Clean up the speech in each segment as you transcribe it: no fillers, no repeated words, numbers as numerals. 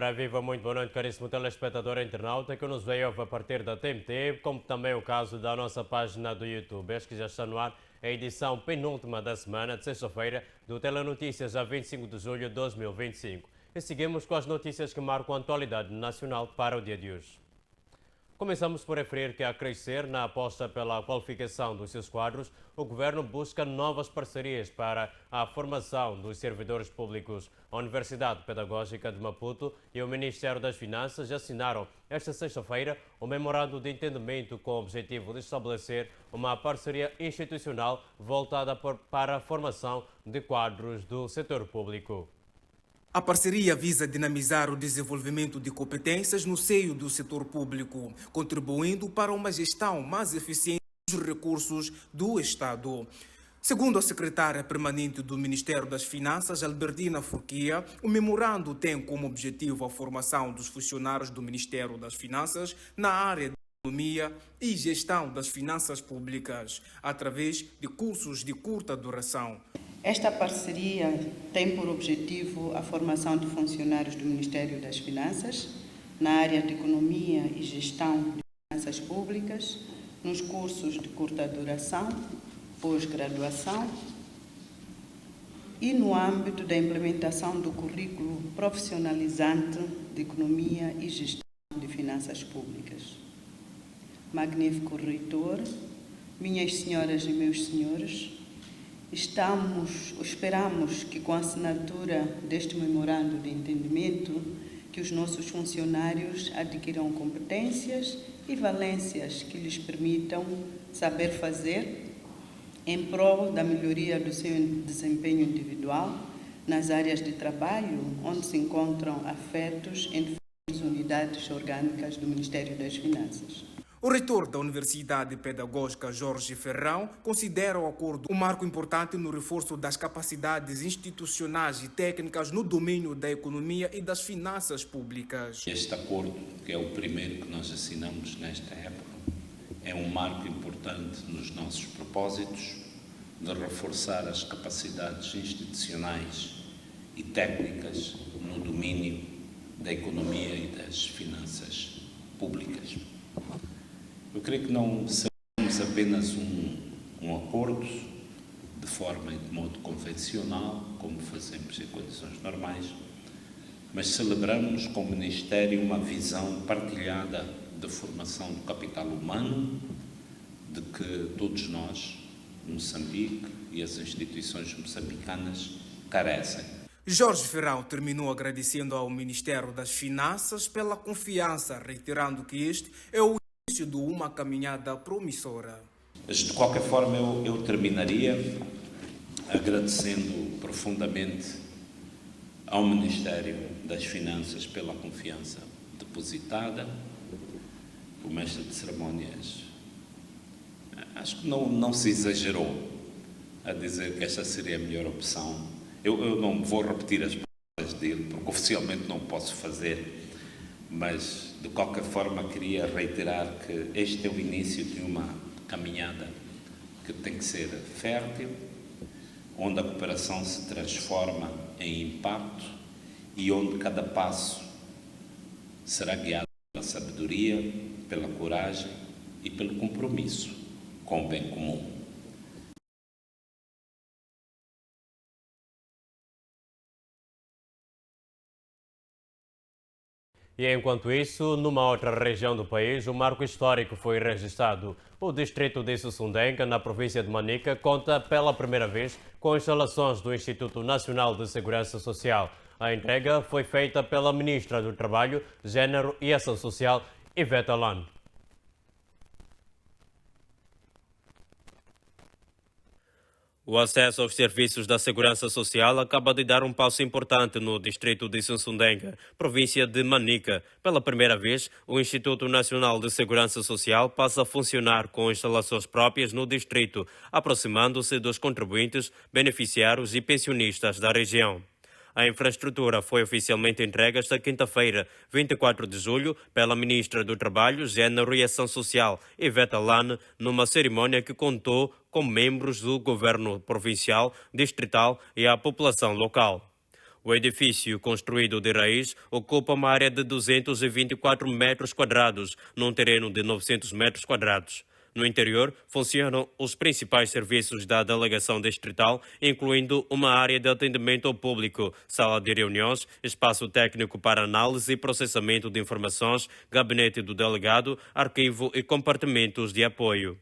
Ora, viva, muito boa noite, caríssimo telespectador internauta que nos veio a partir da TMT, como também o caso da nossa página do YouTube. Este que já está no ar a edição penúltima da semana, de sexta-feira, do Telenotícias, a 25 de julho de 2025. E seguimos com as notícias que marcam a atualidade nacional para o dia de hoje. Começamos por referir que, a crescer na aposta pela qualificação dos seus quadros, o Governo busca novas parcerias para a formação dos servidores públicos. A Universidade Pedagógica de Maputo e o Ministério das Finanças assinaram esta sexta-feira um memorando de entendimento com o objetivo de estabelecer uma parceria institucional voltada para a formação de quadros do setor público. A parceria visa dinamizar o desenvolvimento de competências no seio do setor público, contribuindo para uma gestão mais eficiente dos recursos do Estado. Segundo a secretária permanente do Ministério das Finanças, Albertina Furquia, o memorando tem como objetivo a formação dos funcionários do Ministério das Finanças na área de economia e gestão das finanças públicas, através de cursos de curta duração. Esta parceria tem por objetivo a formação de funcionários do Ministério das Finanças na área de economia e gestão de finanças públicas, nos cursos de curta duração, pós-graduação e no âmbito da implementação do currículo profissionalizante de economia e gestão de finanças públicas. Magnífico reitor, minhas senhoras e meus senhores, esperamos que com a assinatura deste memorando de entendimento que os nossos funcionários adquiram competências e valências que lhes permitam saber fazer em prol da melhoria do seu desempenho individual nas áreas de trabalho onde se encontram afetos em diferentes unidades orgânicas do Ministério das Finanças. O reitor da Universidade Pedagógica, Jorge Ferrão, considera o acordo um marco importante no reforço das capacidades institucionais e técnicas no domínio da economia e das finanças públicas. Este acordo, que é o primeiro que nós assinamos nesta época, é um marco importante nos nossos propósitos de reforçar as capacidades institucionais e técnicas no domínio da economia e das finanças públicas. Eu creio que não seremos apenas um acordo de forma e de modo convencional, como fazemos em condições normais, mas celebramos com o Ministério uma visão partilhada de formação do capital humano, de que todos nós, Moçambique e as instituições moçambicanas, carecem. Jorge Ferrão terminou agradecendo ao Ministério das Finanças pela confiança, reiterando que este é o início de uma caminhada promissora. De qualquer forma, eu terminaria agradecendo profundamente ao Ministério das Finanças pela confiança depositada. O mestre de cerimónias, acho que não se exagerou a dizer que esta seria a melhor opção. Eu não vou repetir as palavras dele, porque oficialmente não posso fazer, mas de qualquer forma queria reiterar que este é o início de uma caminhada que tem que ser fértil, onde a cooperação se transforma em impacto e onde cada passo será guiado pela sabedoria, pela coragem e pelo compromisso com o bem comum. E enquanto isso, numa outra região do país, um marco histórico foi registrado. O distrito de Sussundenga, na província de Manica, conta pela primeira vez com instalações do Instituto Nacional de Segurança Social. A entrega foi feita pela Ministra do Trabalho, Gênero e Ação Social, Ivete Alane. O acesso aos serviços da Segurança Social acaba de dar um passo importante no distrito de Sussundenga, província de Manica. Pela primeira vez, o Instituto Nacional de Segurança Social passa a funcionar com instalações próprias no distrito, aproximando-se dos contribuintes, beneficiários e pensionistas da região. A infraestrutura foi oficialmente entregue esta quinta-feira, 24 de julho, pela Ministra do Trabalho, Gênero e Ação Social, Ivete Alane, numa cerimónia que contou com membros do governo provincial, distrital e a população local. O edifício, construído de raiz, ocupa uma área de 224 metros quadrados, num terreno de 900 metros quadrados. No interior, funcionam os principais serviços da delegação distrital, incluindo uma área de atendimento ao público, sala de reuniões, espaço técnico para análise e processamento de informações, gabinete do delegado, arquivo e compartimentos de apoio.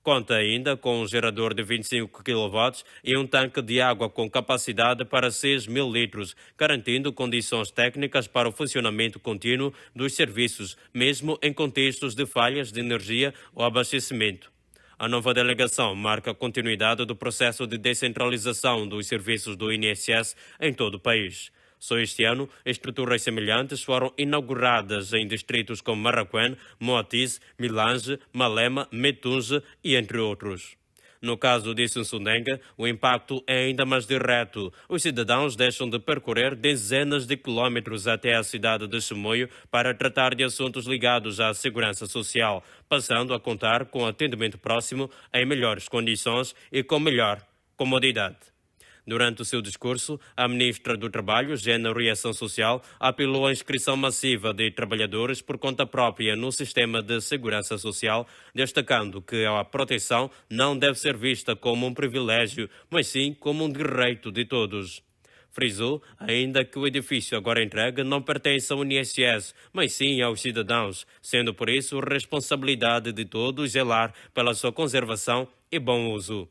Conta ainda com um gerador de 25 kW e um tanque de água com capacidade para 6.000 litros, garantindo condições técnicas para o funcionamento contínuo dos serviços, mesmo em contextos de falhas de energia ou abastecimento. A nova delegação marca a continuidade do processo de descentralização dos serviços do INSS em todo o país. Só este ano, estruturas semelhantes foram inauguradas em distritos como Marraquém, Moatize, Milange, Malema, Metunge e entre outros. No caso de Sonsondenga, o impacto é ainda mais direto. Os cidadãos deixam de percorrer dezenas de quilómetros até a cidade de Chimoio para tratar de assuntos ligados à segurança social, passando a contar com atendimento próximo em melhores condições e com melhor comodidade. Durante o seu discurso, a Ministra do Trabalho, Gênero e Ação Social, apelou à inscrição massiva de trabalhadores por conta própria no sistema de segurança social, destacando que a proteção não deve ser vista como um privilégio, mas sim como um direito de todos. Frisou ainda que o edifício agora entregue não pertence ao INSS, mas sim aos cidadãos, sendo por isso responsabilidade de todos zelar pela sua conservação e bom uso.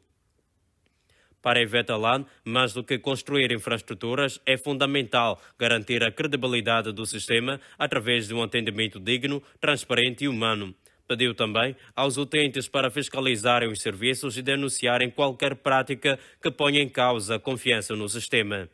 Para a Ivete Alan, mais do que construir infraestruturas, é fundamental garantir a credibilidade do sistema através de um atendimento digno, transparente e humano. Pediu também aos utentes para fiscalizarem os serviços e denunciarem qualquer prática que ponha em causa a confiança no sistema.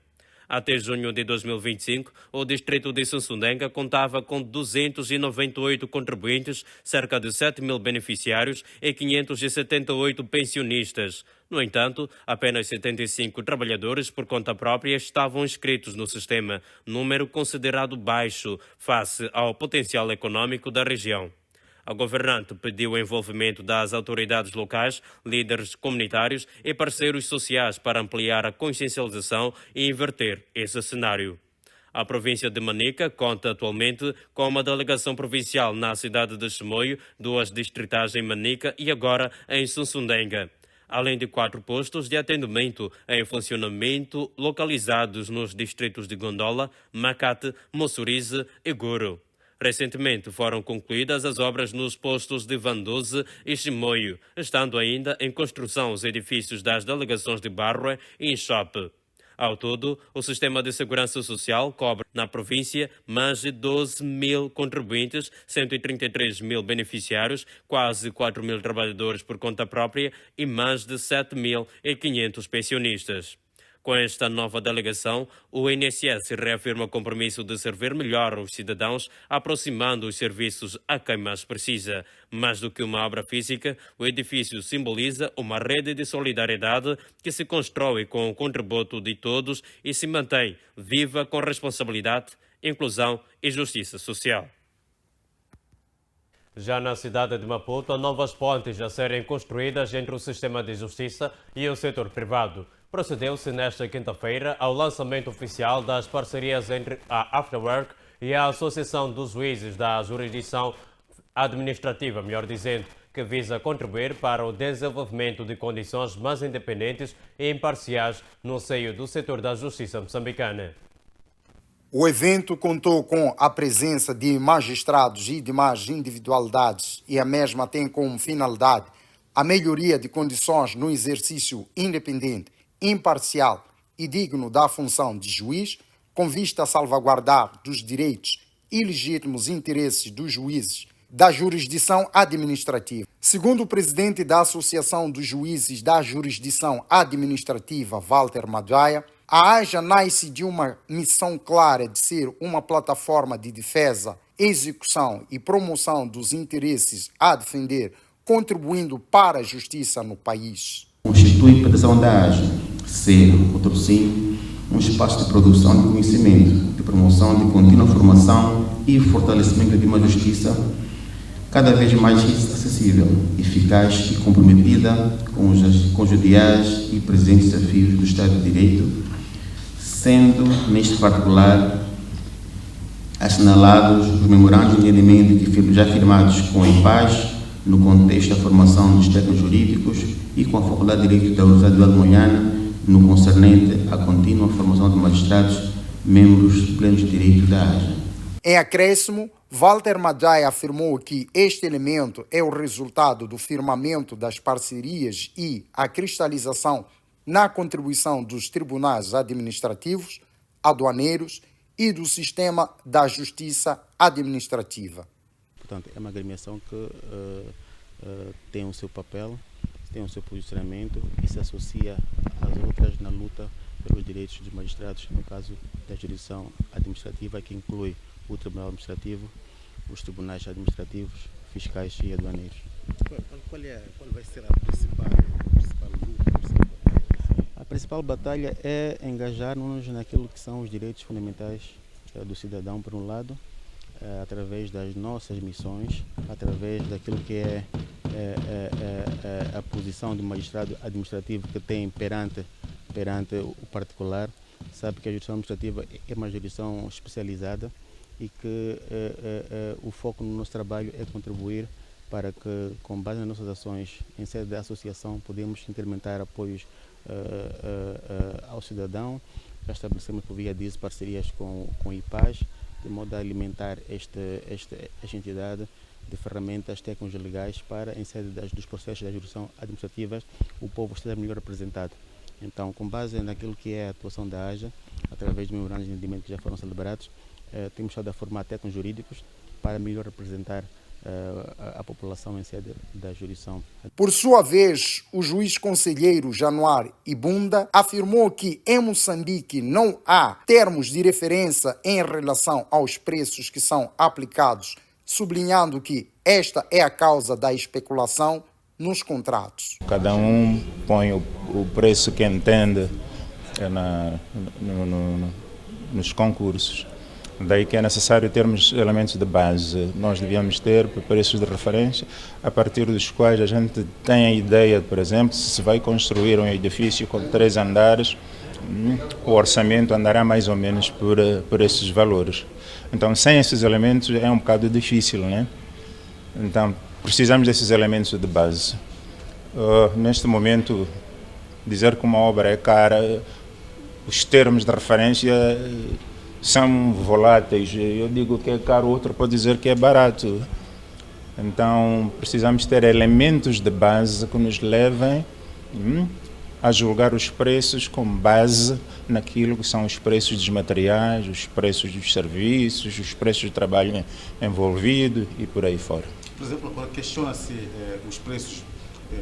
Até junho de 2025, o distrito de Sonsondenga contava com 298 contribuintes, cerca de 7.000 beneficiários e 578 pensionistas. No entanto, apenas 75 trabalhadores por conta própria estavam inscritos no sistema, número considerado baixo face ao potencial econômico da região. A governante pediu o envolvimento das autoridades locais, líderes comunitários e parceiros sociais para ampliar a consciencialização e inverter esse cenário. A província de Manica conta atualmente com uma delegação provincial na cidade de Chimoio, 2 distritais em Manica e agora em Sonsondenga, além de 4 postos de atendimento em funcionamento localizados nos distritos de Gondola, Macate, Moçorize e Goro. Recentemente foram concluídas as obras nos postos de Vandoze e Chimoio, estando ainda em construção os edifícios das delegações de Barroé e Inchope. Ao todo, o Sistema de Segurança Social cobre na província mais de 12.000 contribuintes, 133.000 beneficiários, quase 4.000 trabalhadores por conta própria e mais de 7.500 pensionistas. Com esta nova delegação, o INSS reafirma o compromisso de servir melhor os cidadãos, aproximando os serviços a quem mais precisa. Mais do que uma obra física, o edifício simboliza uma rede de solidariedade que se constrói com o contributo de todos e se mantém viva com responsabilidade, inclusão e justiça social. Já na cidade de Maputo, há novas pontes a serem construídas entre o sistema de justiça e o setor privado. Procedeu-se nesta quinta-feira ao lançamento oficial das parcerias entre a Afterwork e a Associação dos Juízes da Jurisdição Administrativa, melhor dizendo, que visa contribuir para o desenvolvimento de condições mais independentes e imparciais no seio do setor da justiça moçambicana. O evento contou com a presença de magistrados e demais individualidades e a mesma tem como finalidade a melhoria de condições no exercício independente, imparcial e digno da função de juiz, com vista a salvaguardar dos direitos e legítimos interesses dos juízes da jurisdição administrativa. Segundo o presidente da Associação dos Juízes da Jurisdição Administrativa, Walter Maduaia, a AJA nasce de uma missão clara de ser uma plataforma de defesa, execução e promoção dos interesses a defender, contribuindo para a justiça no país. Constitui a petição da AJA ser o patrocínio um espaço de produção de conhecimento, de promoção de contínua formação e fortalecimento de uma justiça cada vez mais acessível, eficaz e comprometida com os ideais e presentes desafios do Estado de Direito, sendo, neste particular, assinalados os memorandos de entendimento que já firmados com a IPAS no contexto da formação dos técnicos jurídicos e com a Faculdade de Direito da Universidade de Guadalmolhana no concernente à contínua formação de magistrados, membros plenos de direito da AJA. Em acréscimo, Walter Madjai afirmou que este elemento é o resultado do firmamento das parcerias e a cristalização na contribuição dos tribunais administrativos, aduaneiros e do sistema da justiça administrativa. Portanto, é uma agremiação que tem o seu papel, tem o seu posicionamento e se associa às outras na luta pelos direitos dos magistrados, no caso da jurisdição administrativa, que inclui o Tribunal Administrativo, os tribunais administrativos, fiscais e aduaneiros. Qual vai ser a principal luta? A principal batalha é engajar-nos naquilo que são os direitos fundamentais do cidadão, por um lado, através das nossas missões, através daquilo que é a posição do magistrado administrativo que tem perante o particular. Sabe que a jurisdição administrativa é uma jurisdição especializada e que o foco no nosso trabalho é contribuir para que, com base nas nossas ações em sede da associação, podemos incrementar apoios ao cidadão. Já estabelecemos por via disso parcerias com o IPAS, de modo a alimentar esta entidade de ferramentas técnicas legais para, em sede dos processos da jurisdição administrativa, o povo esteja melhor representado. Então, com base naquilo que é a atuação da AJA, através de memorandos de entendimento que já foram celebrados, temos estado a formar técnicos jurídicos para melhor representar a população em sede da jurisdição. Por sua vez, o juiz conselheiro Januário Ibunda afirmou que em Moçambique não há termos de referência em relação aos preços que são aplicados, sublinhando que esta é a causa da especulação nos contratos. Cada um põe o preço que entende nos concursos. Daí que é necessário termos elementos de base. Nós devíamos ter preços de referência a partir dos quais a gente tem a ideia, por exemplo, se se vai construir um edifício com 3 andares, o orçamento andará mais ou menos por esses valores. Então, sem esses elementos é um bocado difícil, né? Então, precisamos desses elementos de base. Neste momento, dizer que uma obra é cara, os termos de referência são voláteis. Eu digo que é caro, outro pode dizer que é barato. Então, precisamos ter elementos de base que nos levem a julgar os preços com base naquilo que são os preços dos materiais, os preços dos serviços, os preços do trabalho envolvido e por aí fora. Por exemplo, agora questiona-se os preços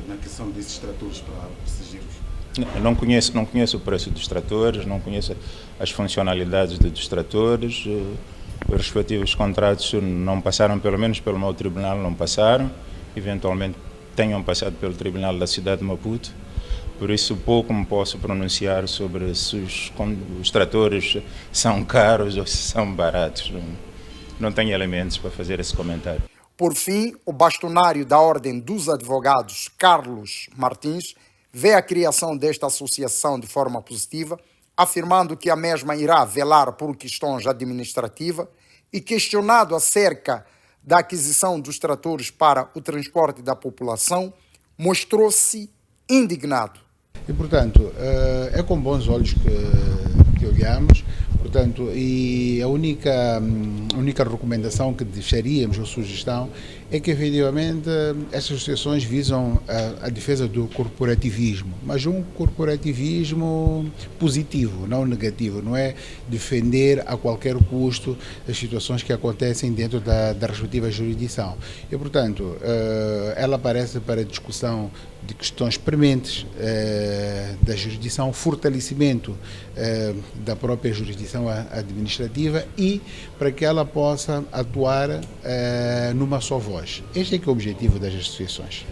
na questão desses tratores para passageiros. Não conheço o preço dos tratores, não conheço as funcionalidades dos tratores. Os respectivos contratos não passaram, pelo menos pelo meu tribunal, não passaram. Eventualmente tenham passado pelo tribunal da cidade de Maputo. Por isso pouco me posso pronunciar sobre se os tratores são caros ou se são baratos. Não tenho elementos para fazer esse comentário. Por fim, o bastonário da Ordem dos Advogados, Carlos Martins, vê a criação desta associação de forma positiva, afirmando que a mesma irá velar por questões administrativas e questionado acerca da aquisição dos tratores para o transporte da população, mostrou-se indignado. E, portanto, é com bons olhos que olhamos, portanto, e a única recomendação que deixaríamos, ou sugestão, é que, efetivamente, estas associações visam a defesa do corporativismo, mas um corporativismo positivo, não negativo, não é defender a qualquer custo as situações que acontecem dentro da respectiva jurisdição. E, portanto, ela aparece para discussão de questões prementes da jurisdição, fortalecimento da própria jurisdição administrativa e para que ela possa atuar numa só voz. Este é que é o objetivo das associações.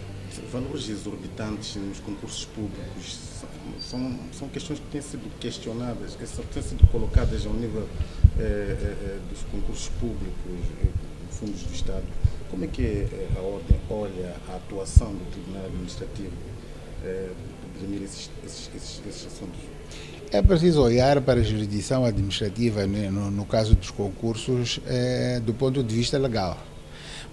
Valores exorbitantes nos concursos públicos são questões que têm sido questionadas, que têm sido colocadas ao nível dos concursos públicos, fundos do Estado. Como é que a Ordem olha a atuação do Tribunal Administrativo de dirimir esses assuntos? É preciso olhar para a jurisdição administrativa, né, no caso dos concursos, do ponto de vista legal.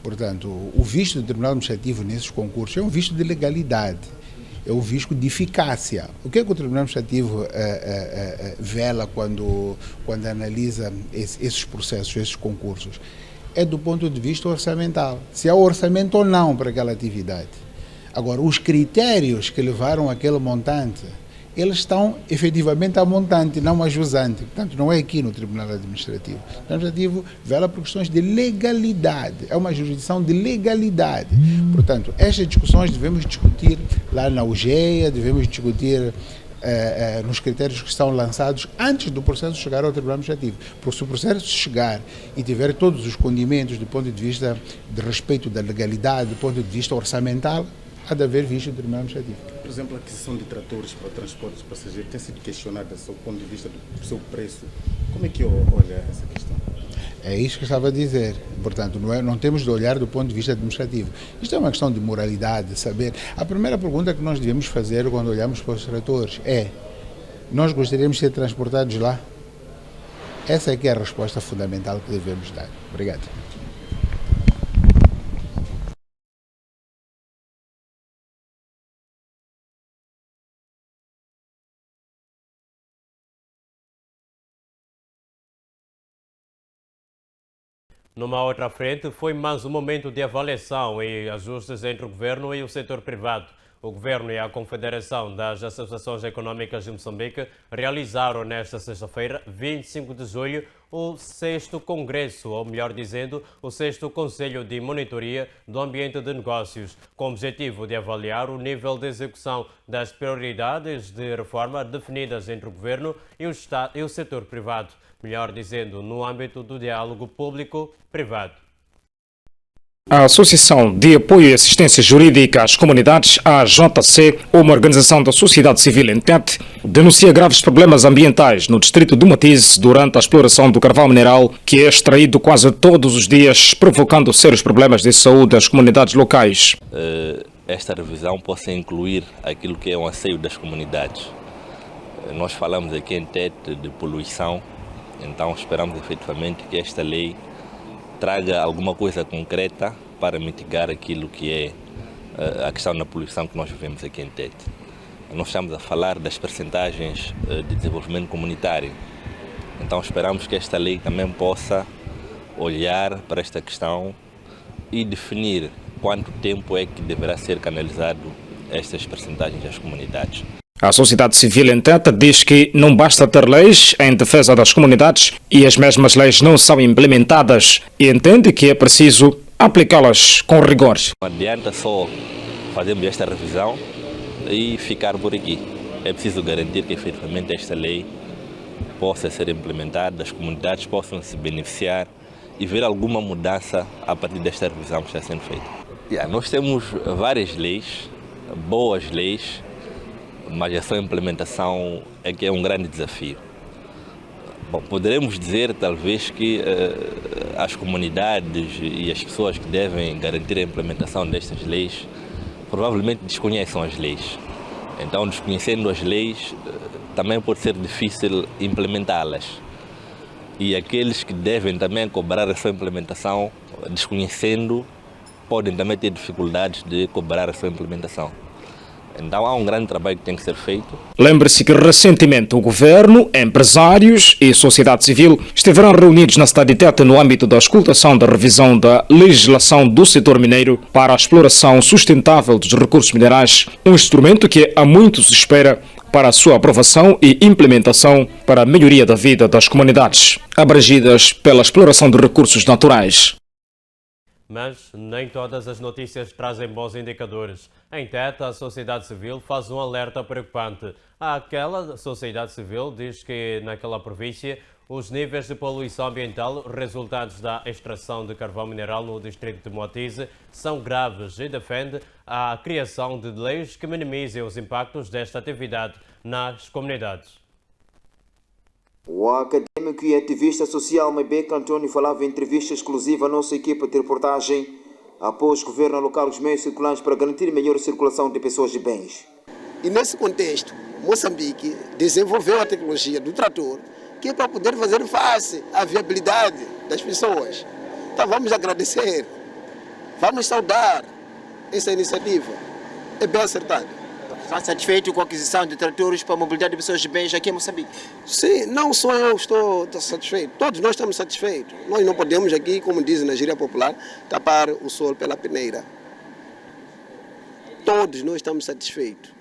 Portanto, o visto do Tribunal Administrativo nesses concursos é um visto de legalidade, é um visto de eficácia. O que é que o Tribunal Administrativo vela quando analisa esses processos, esses concursos? É do ponto de vista orçamental, se há orçamento ou não para aquela atividade. Agora, os critérios que levaram aquele montante, eles estão efetivamente a montante, não a jusante. Portanto, não é aqui no Tribunal Administrativo. O Tribunal Administrativo vela por questões de legalidade. É uma jurisdição de legalidade. Portanto, estas discussões devemos discutir lá na UGEA, devemos discutir nos critérios que estão lançados antes do processo chegar ao Tribunal Administrativo. Porque se o processo chegar e tiver todos os condimentos do ponto de vista de respeito da legalidade, do ponto de vista orçamental, há de haver visto do Tribunal Administrativo. Por exemplo, a aquisição de tratores para o transporte dos passageiros tem sido questionada do seu ponto de vista do seu preço. Como é que olha essa questão? É isso que eu estava a dizer. Portanto, não temos de olhar do ponto de vista administrativo. Isto é uma questão de moralidade, de saber. A primeira pergunta que nós devemos fazer quando olhamos para os tratores é: nós gostaríamos de ser transportados lá? Essa é que é a resposta fundamental que devemos dar. Obrigado. Numa outra frente, foi mais um momento de avaliação e ajustes entre o governo e o setor privado. O governo e a Confederação das Associações Econômicas de Moçambique realizaram nesta sexta-feira, 25 de julho, o 6º Congresso, ou melhor dizendo, o 6º Conselho de Monitoria do Ambiente de Negócios, com o objetivo de avaliar o nível de execução das prioridades de reforma definidas entre o governo e o Estado e o setor privado, melhor dizendo, no âmbito do diálogo público-privado. A Associação de Apoio e Assistência Jurídica às Comunidades, a AJC, uma organização da sociedade civil em Tete, denuncia graves problemas ambientais no distrito do Matize durante a exploração do carvão mineral, que é extraído quase todos os dias, provocando sérios problemas de saúde às comunidades locais. Esta revisão possa incluir aquilo que é o anseio das comunidades. Nós falamos aqui em Tete de poluição, então esperamos efetivamente que esta lei traga alguma coisa concreta para mitigar aquilo que é a questão da poluição que nós vivemos aqui em Tete. Nós estamos a falar das percentagens de desenvolvimento comunitário, então esperamos que esta lei também possa olhar para esta questão e definir quanto tempo é que deverá ser canalizado estas percentagens às comunidades. A sociedade civil em Tete diz que não basta ter leis em defesa das comunidades e as mesmas leis não são implementadas e entende que é preciso aplicá-las com rigor. Não adianta só fazermos esta revisão e ficar por aqui. É preciso garantir que efetivamente esta lei possa ser implementada, as comunidades possam se beneficiar e ver alguma mudança a partir desta revisão que está sendo feita. Nós temos várias leis, boas leis, mas a sua implementação é que é um grande desafio. Bom, poderemos dizer talvez que as comunidades e as pessoas que devem garantir a implementação destas leis provavelmente desconhecem as leis. Então, desconhecendo as leis, também pode ser difícil implementá-las. E aqueles que devem também cobrar a sua implementação, desconhecendo, podem também ter dificuldades de cobrar a sua implementação. Então há um grande trabalho que tem que ser feito. Lembre-se que recentemente o governo, empresários e sociedade civil estiveram reunidos na cidade de Tete no âmbito da escutação da revisão da legislação do setor mineiro para a exploração sustentável dos recursos minerais, um instrumento que há muito se espera para a sua aprovação e implementação para a melhoria da vida das comunidades abrangidas pela exploração de recursos naturais. Mas nem todas as notícias trazem bons indicadores. Em Tete, a sociedade civil faz um alerta preocupante. Aquela sociedade civil diz que naquela província os níveis de poluição ambiental resultantes da extração de carvão mineral no distrito de Moatize são graves e defende a criação de leis que minimizem os impactos desta atividade nas comunidades. O académico e ativista social Mebeca António falava em entrevista exclusiva à nossa equipa de reportagem após o governo alocar os meios circulantes para garantir melhor circulação de pessoas e bens. E nesse contexto, Moçambique desenvolveu a tecnologia do trator, que é para poder fazer face à viabilidade das pessoas. Então vamos agradecer, vamos saudar essa iniciativa. É bem acertada. Está satisfeito com a aquisição de tratores para a mobilidade de pessoas de bens aqui em Moçambique? Sim, não só eu estou satisfeito, todos nós estamos satisfeitos. Nós não podemos aqui, como diz na gíria popular, tapar o sol pela peneira. Todos nós estamos satisfeitos.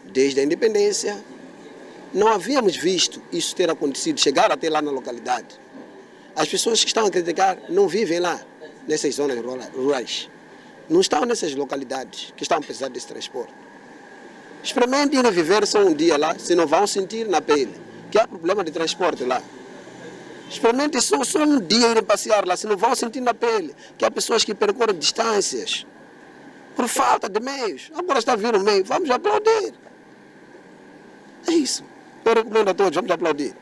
Desde a independência, não havíamos visto isso ter acontecido, chegar até lá na localidade. As pessoas que estão a criticar não vivem lá, nessas zonas rurais. Não estão nessas localidades que estão a precisar desse transporte. Experimentem ir viver só um dia lá, se não vão sentir na pele que há problema de transporte lá. Experimentem só um dia ir passear lá, se não vão sentir na pele que há pessoas que percorrem distâncias por falta de meios. Agora está a vir o meio, vamos aplaudir. É isso. Eu recomendo a todos, vamos aplaudir.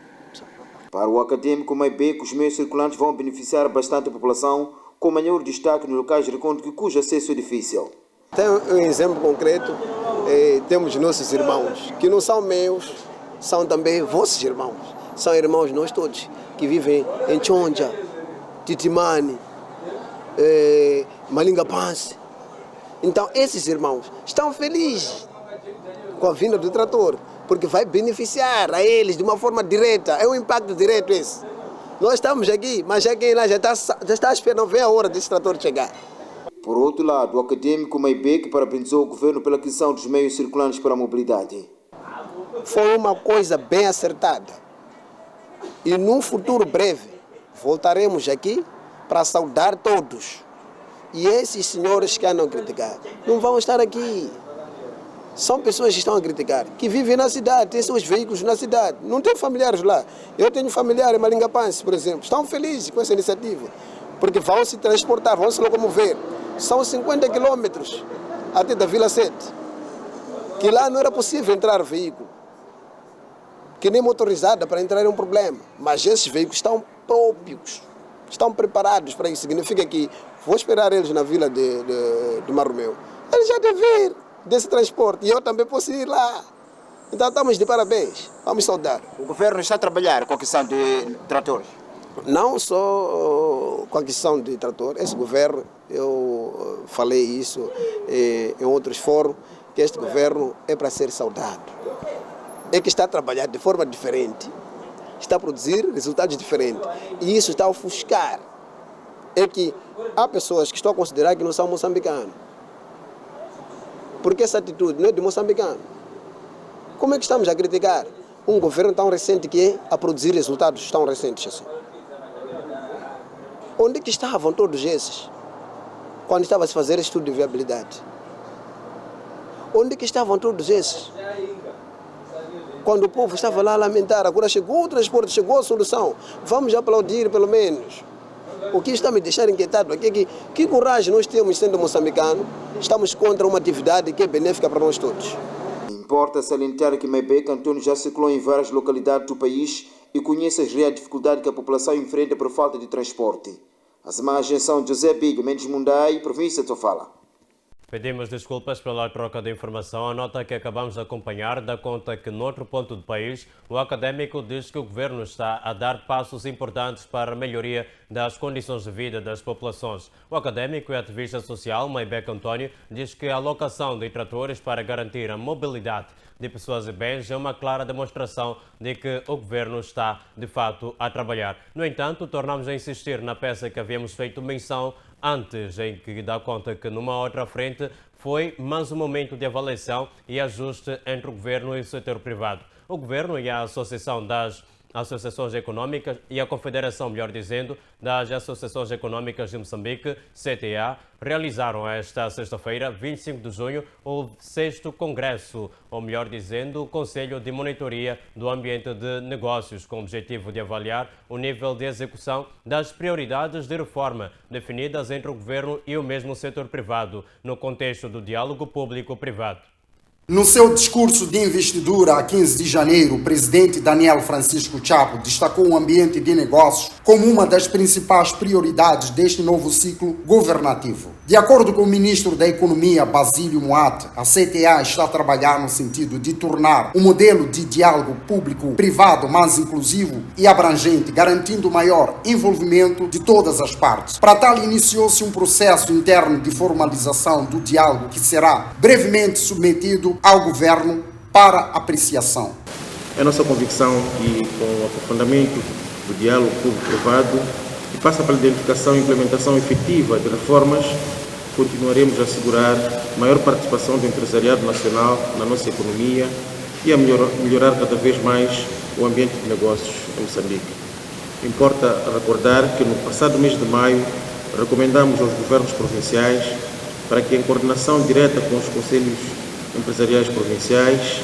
Para o acadêmico Maibeco, os meios circulantes vão beneficiar bastante a população, com maior destaque nos locais de recôndito cujo acesso é difícil. Tem um exemplo concreto, temos nossos irmãos, que não são meus, são também vossos irmãos. São irmãos nós todos, que vivem em Chonja, Titimani, Malingapanse. Então esses irmãos estão felizes com a vinda do trator, porque vai beneficiar a eles de uma forma direta, é um impacto direto esse. Nós estamos aqui, mas já quem lá já está esperando ver a hora desse trator chegar. Por outro lado, o acadêmico Maibeco parabenizou o governo pela aquisição dos meios circulantes para a mobilidade. Foi uma coisa bem acertada. E num futuro breve, voltaremos aqui para saudar todos. E esses senhores que andam a criticar não vão estar aqui. São pessoas que estão a criticar, que vivem na cidade, têm seus veículos na cidade. Não tem familiares lá. Eu tenho familiares em Malingapanse, por exemplo. Estão felizes com essa iniciativa, porque vão se transportar, vão se locomover. São 50 quilômetros até da Vila 7, que lá não era possível entrar veículo, que nem motorizada para entrar é um problema. Mas esses veículos estão próprios, estão preparados para isso. Significa que vou esperar eles na Vila de Marromeu. Eles já devem vir desse transporte e eu também posso ir lá. Então estamos de parabéns, vamos saudar. O governo está a trabalhar com a questão de tratores? Não só com a questão de trator, esse governo, eu falei isso em outros fóruns, que este governo é para ser saudado. É que está a trabalhar de forma diferente, está a produzir resultados diferentes e isso está a ofuscar. É que há pessoas que estão a considerar que não são moçambicanos. Porque essa atitude não é de moçambicano. Como é que estamos a criticar um governo tão recente que é a produzir resultados tão recentes assim? Onde é que estavam todos esses quando estava a se fazer estudo de viabilidade? Onde é que estavam todos esses quando o povo estava lá a lamentar? Agora chegou o transporte, chegou a solução. Vamos aplaudir pelo menos. O que está me deixando inquietado aqui é que coragem nós temos sendo moçambicano, estamos contra uma atividade que é benéfica para nós todos. Importa salientar que Maibeco Antônio já circulou em várias localidades do país e conhece as reais dificuldades que a população enfrenta por falta de transporte. As imagens são de José Big, Mendes Mundai, província de Sofala. Pedimos desculpas pela troca de informação. A nota que acabamos de acompanhar dá conta que, noutro ponto do país, o académico diz que o governo está a dar passos importantes para a melhoria das condições de vida das populações. O académico e ativista social Maibeco Antônio diz que a alocação de tratores para garantir a mobilidade de pessoas e bens é uma clara demonstração de que o governo está, de fato, a trabalhar. No entanto, tornamos a insistir na peça que havíamos feito menção antes, em que dá conta que numa outra frente foi mais um momento de avaliação e ajuste entre o governo e o setor privado. O governo e a Associação das Associações Econômicas e a Confederação, melhor dizendo, das Associações Econômicas de Moçambique, CTA, realizaram esta sexta-feira, 25 de junho, o 6º Congresso, ou melhor dizendo, o Conselho de Monitoria do Ambiente de Negócios, com o objetivo de avaliar o nível de execução das prioridades de reforma definidas entre o governo e o mesmo setor privado, no contexto do diálogo público-privado. No seu discurso de investidura a 15 de janeiro, o presidente Daniel Francisco Chapo destacou o ambiente de negócios como uma das principais prioridades deste novo ciclo governativo. De acordo com o ministro da Economia, Basílio Moate, a CTA está a trabalhar no sentido de tornar o modelo de diálogo público-privado mais inclusivo e abrangente, garantindo maior envolvimento de todas as partes. Para tal, iniciou-se um processo interno de formalização do diálogo que será brevemente submetido ao governo para apreciação. É nossa convicção que, com o aprofundamento do diálogo público-privado, que passa pela identificação e implementação efetiva de reformas, continuaremos a assegurar maior participação do empresariado nacional na nossa economia e a melhorar cada vez mais o ambiente de negócios em Moçambique. Importa recordar que no passado mês de maio recomendamos aos governos provinciais para que, em coordenação direta com os conselhos empresariais provinciais,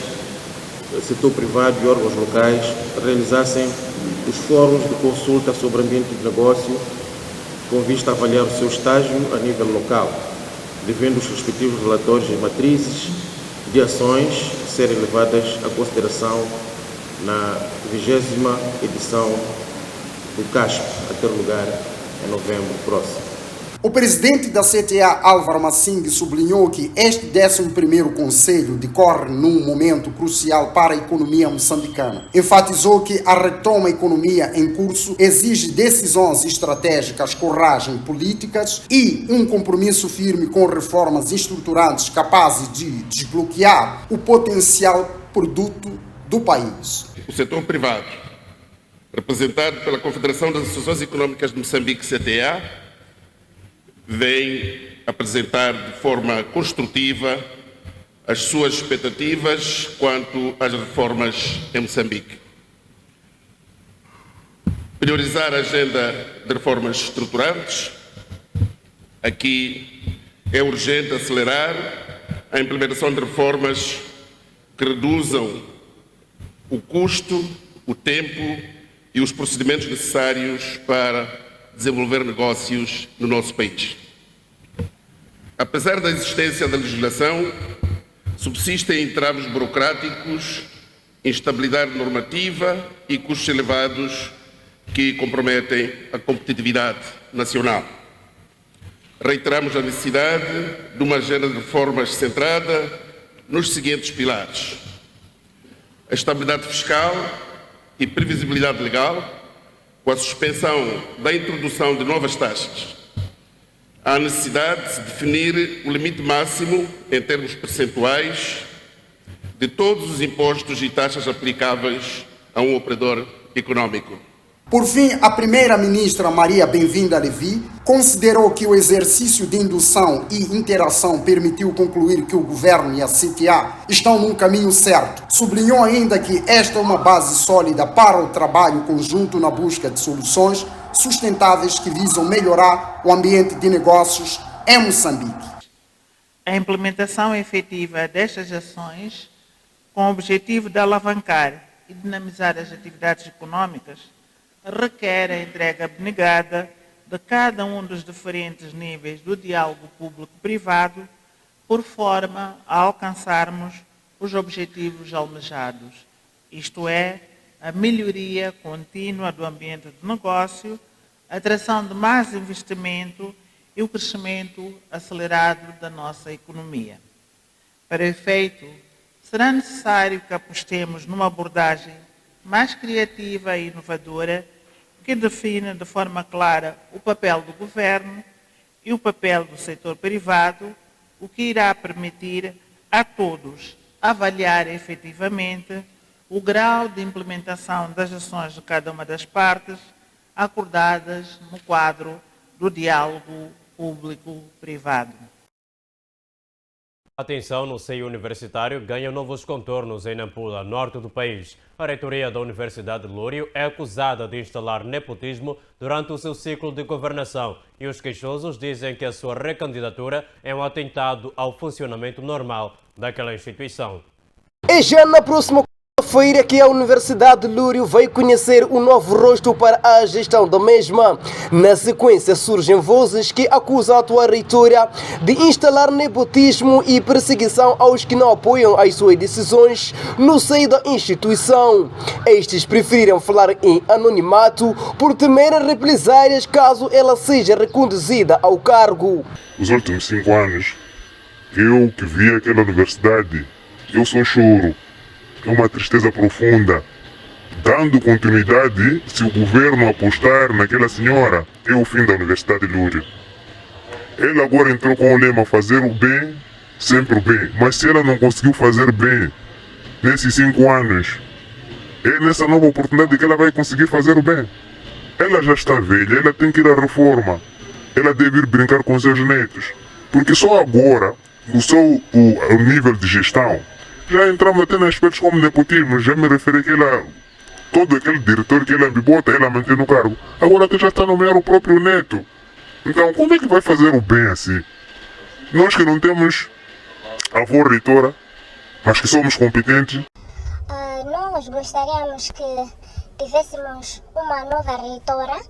setor privado e órgãos locais, realizassem os fóruns de consulta sobre ambiente de negócio com vista a avaliar o seu estágio a nível local, devendo os respectivos relatórios e matrizes de ações serem levadas à consideração na 20ª edição do CASP, a ter lugar em novembro próximo. O presidente da CTA, Álvaro Massing, sublinhou que este 11º Conselho decorre num momento crucial para a economia moçambicana. Enfatizou que a retoma economia em curso exige decisões estratégicas, coragem políticas e um compromisso firme com reformas estruturantes capazes de desbloquear o potencial produto do país. O setor privado, representado pela Confederação das Associações Econômicas de Moçambique, CTA, vem apresentar de forma construtiva as suas expectativas quanto às reformas em Moçambique. Priorizar a agenda de reformas estruturantes. Aqui é urgente acelerar a implementação de reformas que reduzam o custo, o tempo e os procedimentos necessários para desenvolver negócios no nosso país. Apesar da existência da legislação, subsistem entraves burocráticos, instabilidade normativa e custos elevados que comprometem a competitividade nacional. Reiteramos a necessidade de uma agenda de reformas centrada nos seguintes pilares: a estabilidade fiscal e previsibilidade legal, com a suspensão da introdução de novas taxas. Há a necessidade de se definir o limite máximo, em termos percentuais, de todos os impostos e taxas aplicáveis a um operador econômico. Por fim, a primeira-ministra Maria Bem-vinda Levi considerou que o exercício de indução e interação permitiu concluir que o governo e a CTA estão num caminho certo. Sublinhou ainda que esta é uma base sólida para o trabalho conjunto na busca de soluções sustentáveis que visam melhorar o ambiente de negócios em Moçambique. A implementação efetiva destas ações, com o objetivo de alavancar e dinamizar as atividades econômicas, requer a entrega abnegada de cada um dos diferentes níveis do diálogo público-privado, por forma a alcançarmos os objetivos almejados, isto é, a melhoria contínua do ambiente de negócio, a atração de mais investimento e o crescimento acelerado da nossa economia. Para efeito, será necessário que apostemos numa abordagem mais criativa e inovadora, que define de forma clara o papel do governo e o papel do setor privado, o que irá permitir a todos avaliar efetivamente o grau de implementação das ações de cada uma das partes acordadas no quadro do diálogo público-privado. A atenção no seio universitário ganha novos contornos em Nampula, norte do país. A reitoria da Universidade de Lúrio é acusada de instalar nepotismo durante o seu ciclo de governação e os queixosos dizem que a sua recandidatura é um atentado ao funcionamento normal daquela instituição. E já no próximo Feira que a Universidade de Lúrio veio conhecer um novo rosto para a gestão da mesma. Na sequência surgem vozes que acusam a atual reitora de instalar nepotismo e perseguição aos que não apoiam as suas decisões no seio da instituição. Estes preferiram falar em anonimato por temerem represálias caso ela seja reconduzida ao cargo. Os últimos 5 anos, eu que vi aquela universidade, eu só choro. É uma tristeza profunda. Dando continuidade, se o governo apostar naquela senhora, é o fim da Universidade de Lúrio. Ela agora entrou com o lema fazer o bem, sempre o bem. Mas se ela não conseguiu fazer bem nesses 5 anos, é nessa nova oportunidade que ela vai conseguir fazer o bem. Ela já está velha, ela tem que ir à reforma. Ela deve ir brincar com seus netos. Porque só agora, o nível de gestão, já entramos até em aspectos como nepotismo. Já me referi que ela, todo aquele diretor que ela bota, ela mantém no cargo. Agora até já está a nomear o próprio neto. Então como é que vai fazer o bem assim? Nós que não temos avó reitora, mas que somos competentes. Nós gostaríamos que tivéssemos uma nova reitora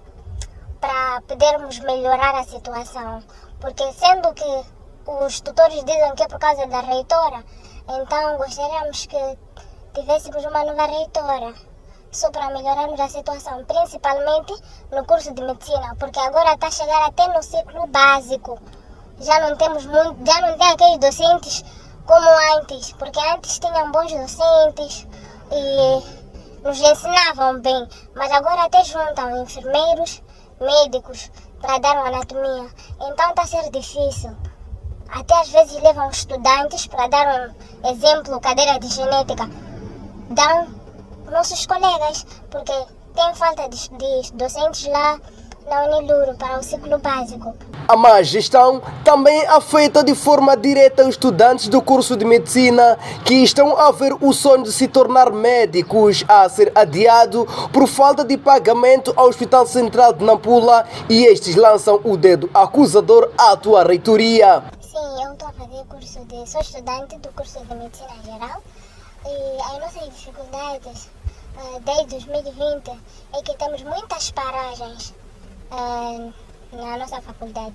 para podermos melhorar a situação. Porque sendo que os tutores dizem que é por causa da reitora, então gostaríamos que tivéssemos uma nova reitora, só para melhorarmos a situação, principalmente no curso de medicina, porque agora está a chegar até no ciclo básico. Já não tem aqueles docentes como antes, porque antes tinham bons docentes e nos ensinavam bem, mas agora até juntam enfermeiros, médicos para dar uma anatomia, então está a ser difícil. Até às vezes levam estudantes para dar um exemplo, cadeira de genética, dão nossos colegas, porque tem falta de docentes lá na Uniluro para o ciclo básico. A má gestão também afeta de forma direta os estudantes do curso de medicina que estão a ver o sonho de se tornar médicos a ser adiado por falta de pagamento ao Hospital Central de Nampula, e estes lançam o dedo acusador à atual reitoria. Sim, eu estou a fazer sou estudante do curso de Medicina Geral e as nossas dificuldades desde 2020 é que temos muitas paragens na nossa faculdade.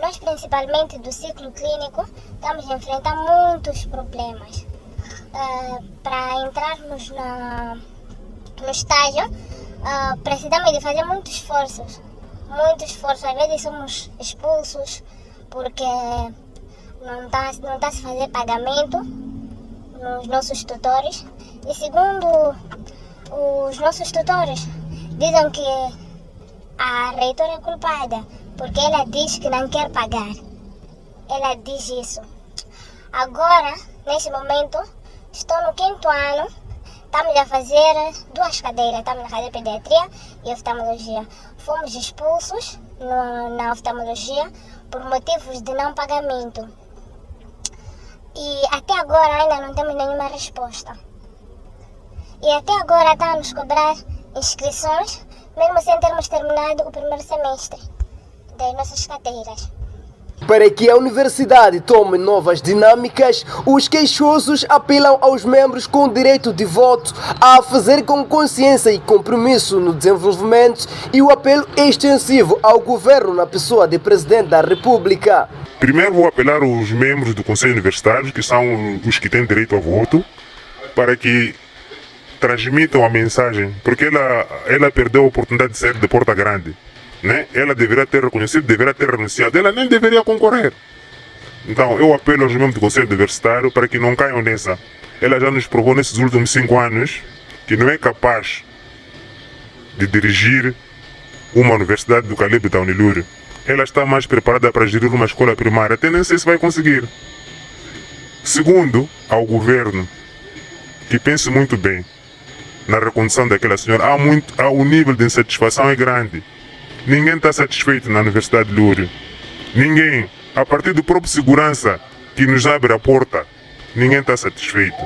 Nós, principalmente do ciclo clínico, estamos a enfrentar muitos problemas. Para entrarmos no estágio, precisamos de fazer muito esforço. Às vezes somos expulsos porque não está a se fazer pagamento nos nossos tutores. E segundo os nossos tutores, dizem que a reitora é culpada porque ela diz que não quer pagar. Ela diz isso. Agora, neste momento, estou no 5º ano, estamos a fazer 2 cadeiras, estamos a fazer pediatria e oftalmologia. Fomos expulsos na oftalmologia por motivos de não pagamento. E até agora ainda não temos nenhuma resposta. E até agora está a nos cobrar inscrições, mesmo sem termos terminado o primeiro semestre das nossas cadeiras. Para que a universidade tome novas dinâmicas, os queixosos apelam aos membros com direito de voto a fazer com consciência e compromisso no desenvolvimento, e o apelo extensivo ao governo na pessoa do Presidente da República. Primeiro vou apelar aos membros do Conselho Universitário, que são os que têm direito a voto, para que transmitam a mensagem, porque ela perdeu a oportunidade de sair de Porta Grande. Né? Ela deveria ter reconhecido, deveria ter renunciado, ela nem deveria concorrer. Então eu apelo aos membros do Conselho Universitário para que não caiam nessa. Ela já nos provou nesses últimos 5 anos que não é capaz de dirigir uma universidade do calibre da Uniluro. Ela está mais preparada para gerir uma escola primária, até nem sei se vai conseguir. Segundo, ao governo, que pense muito bem na recondução daquela senhora. O nível de insatisfação é grande. Ninguém está satisfeito na Universidade de Lúrio. Ninguém. A partir do próprio segurança que nos abre a porta, ninguém está satisfeito.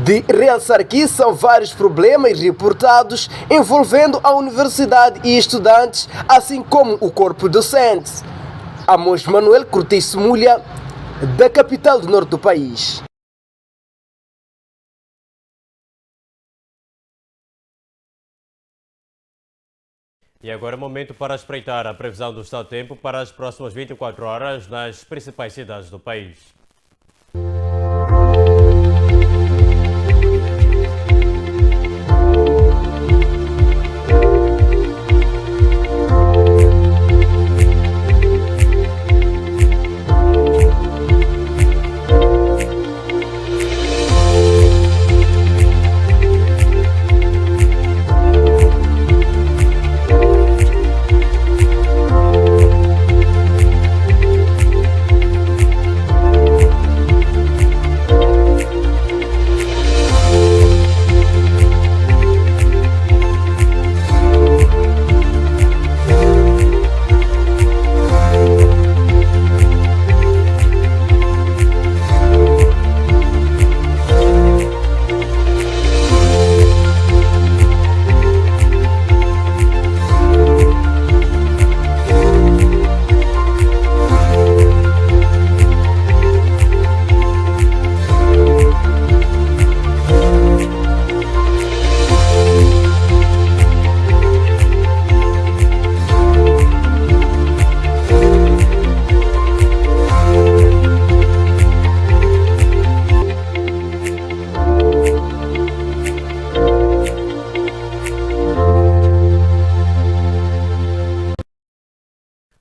De realçar que são vários problemas reportados envolvendo a universidade e estudantes, assim como o corpo docente. Amos Manuel Cortiço Mulher, da capital do norte do país. E agora é o momento para espreitar a previsão do estado do tempo para as próximas 24 horas nas principais cidades do país.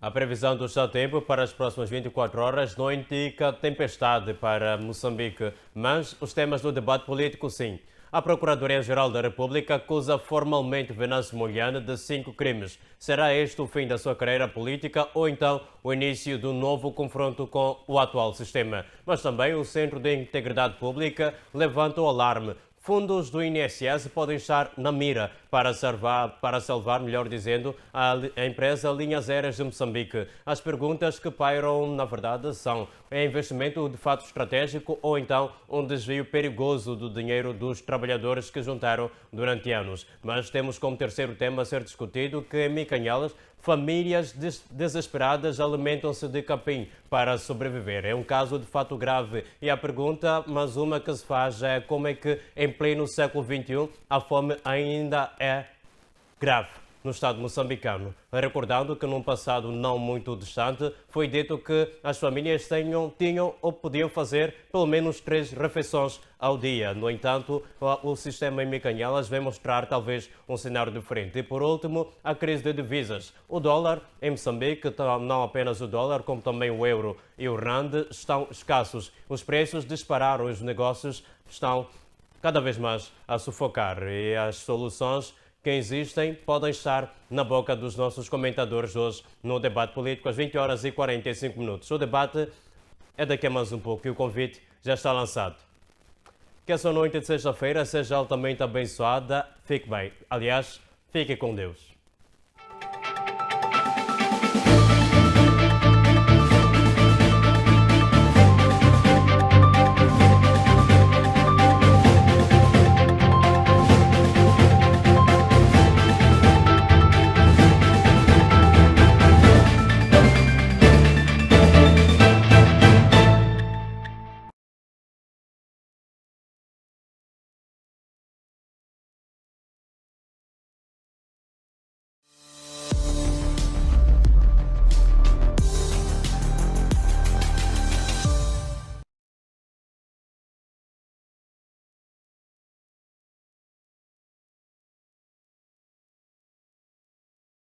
A previsão do estado do tempo para as próximas 24 horas não indica tempestade para Moçambique, mas os temas do debate político sim. A Procuradoria-Geral da República acusa formalmente Venâncio Mondlane de 5 crimes. Será este o fim da sua carreira política ou então o início de um novo confronto com o atual sistema? Mas também o Centro de Integridade Pública levanta o alarme. Fundos do INSS podem estar na mira para salvar, melhor dizendo, a empresa Linhas Aéreas de Moçambique. As perguntas que pairam, na verdade, são: é investimento de fato estratégico ou então um desvio perigoso do dinheiro dos trabalhadores que juntaram durante anos? Mas temos como terceiro tema a ser discutido que em Micanhelas famílias desesperadas alimentam-se de capim para sobreviver. É um caso de fato grave e a pergunta, mas uma que se faz, é como é que em pleno século XXI a fome ainda é grave no estado moçambicano. Recordando que num passado não muito distante foi dito que as famílias tinham ou podiam fazer pelo menos 3 refeições ao dia. No entanto, o sistema em Micanhelas vem mostrar talvez um cenário diferente. E por último, a crise de divisas. O dólar em Moçambique, não apenas o dólar, como também o euro e o rand estão escassos. Os preços dispararam e os negócios estão cada vez mais a sufocar. E as soluções que existem podem estar na boca dos nossos comentadores hoje no debate político às 20h45. O debate é daqui a mais um pouco e o convite já está lançado. Que essa noite de sexta-feira seja altamente abençoada. Fique bem. Aliás, fique com Deus.